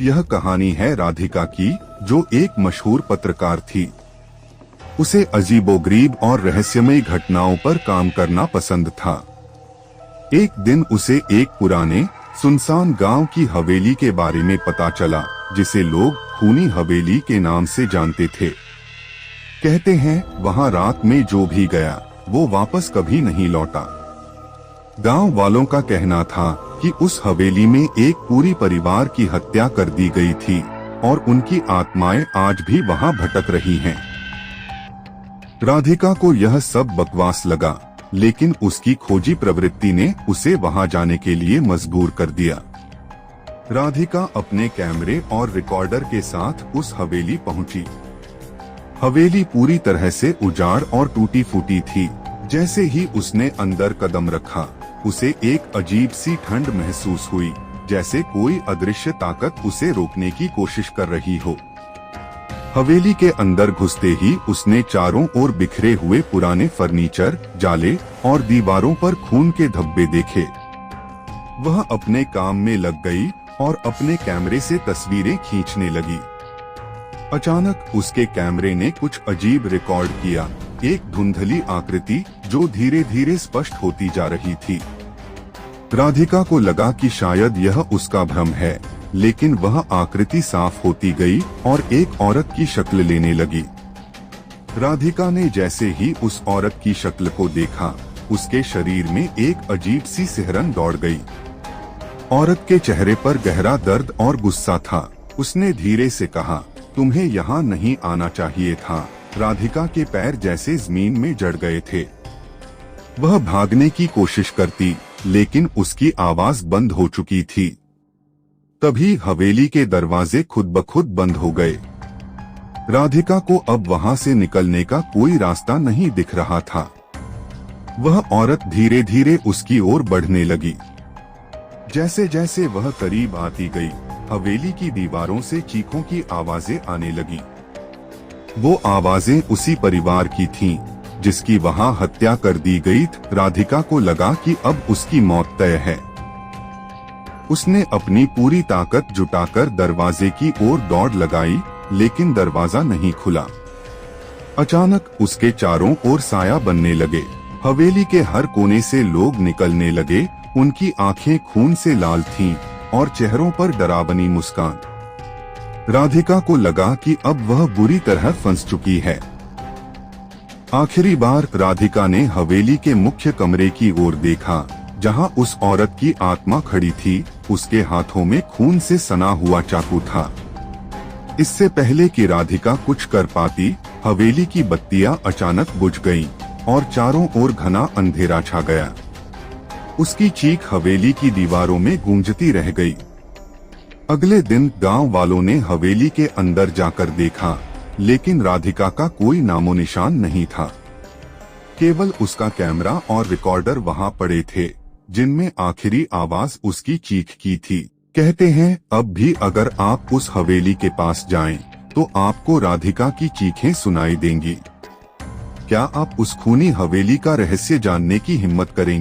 यह कहानी है राधिका की, जो एक मशहूर पत्रकार थी। उसे अजीबोगरीब और रहस्यमय घटनाओं पर काम करना पसंद था। एक दिन उसे एक पुराने सुनसान गांव की हवेली के बारे में पता चला, जिसे लोग खूनी हवेली के नाम से जानते थे। कहते हैं वहां रात में जो भी गया वो वापस कभी नहीं लौटा। गांव वालों का कहना था कि उस हवेली में एक पूरी परिवार की हत्या कर दी गई थी और उनकी आत्माएं आज भी वहां भटक रही हैं। राधिका को यह सब बकवास लगा, लेकिन उसकी खोजी प्रवृत्ति ने उसे वहां जाने के लिए मजबूर कर दिया। राधिका अपने कैमरे और रिकॉर्डर के साथ उस हवेली पहुंची। हवेली पूरी तरह से उजाड़ और टूटी फूटी थी। जैसे ही उसने अंदर कदम रखा, उसे एक अजीब सी ठंड महसूस हुई, जैसे कोई अदृश्य ताकत उसे रोकने की कोशिश कर रही हो। हवेली के अंदर घुसते ही उसने चारों ओर बिखरे हुए पुराने फर्नीचर, जाले और दीवारों पर खून के धब्बे देखे। वह अपने काम में लग गई और अपने कैमरे से तस्वीरें खींचने लगी। अचानक उसके कैमरे ने कुछ अजीब रिकॉर्ड किया, एक धुंधली आकृति जो धीरे धीरे स्पष्ट होती जा रही थी। राधिका को लगा कि शायद यह उसका भ्रम है, लेकिन वह आकृति साफ होती गई और एक औरत की शक्ल लेने लगी। राधिका ने जैसे ही उस औरत की शक्ल को देखा, उसके शरीर में एक अजीब सी सिहरन दौड़ गई। औरत के चेहरे पर गहरा दर्द और गुस्सा था। उसने धीरे से कहा, तुम्हें यहाँ नहीं आना चाहिए था। राधिका के पैर जैसे जमीन में जड़ गए थे। वह भागने की कोशिश करती, लेकिन उसकी आवाज बंद हो चुकी थी। तभी हवेली के दरवाजे खुद ब खुद बंद हो गए। राधिका को अब वहां से निकलने का कोई रास्ता नहीं दिख रहा था। वह औरत धीरे धीरे उसकी ओर बढ़ने लगी। जैसे जैसे वह करीब आती गई, हवेली की दीवारों से चीखों की आवाजें आने लगी। वो आवाजें उसी परिवार की थीं, जिसकी वहां हत्या कर दी गई थी। राधिका को लगा कि अब उसकी मौत तय है। उसने अपनी पूरी ताकत जुटाकर दरवाजे की ओर दौड़ लगाई, लेकिन दरवाजा नहीं खुला। अचानक उसके चारों ओर साया बनने लगे। हवेली के हर कोने से लोग निकलने लगे। उनकी आंखें खून से लाल थीं और चेहरों पर डरावनी मुस्कान। राधिका को लगा कि अब वह बुरी तरह फंस चुकी है। आखिरी बार राधिका ने हवेली के मुख्य कमरे की ओर देखा, जहां उस औरत की आत्मा खड़ी थी। उसके हाथों में खून से सना हुआ चाकू था। इससे पहले कि राधिका कुछ कर पाती, हवेली की बत्तियां अचानक बुझ गईं और चारों ओर घना अंधेरा छा गया। उसकी चीख हवेली की दीवारों में गूंजती रह गई। अगले दिन गांव वालों ने हवेली के अंदर जाकर देखा, लेकिन राधिका का कोई नामो निशान नहीं था। केवल उसका कैमरा और रिकॉर्डर वहां पड़े थे, जिनमें आखिरी आवाज उसकी चीख की थी। कहते हैं अब भी अगर आप उस हवेली के पास जाएं, तो आपको राधिका की चीखें सुनाई देंगी। क्या आप उस खूनी हवेली का रहस्य जानने की हिम्मत करेंगे?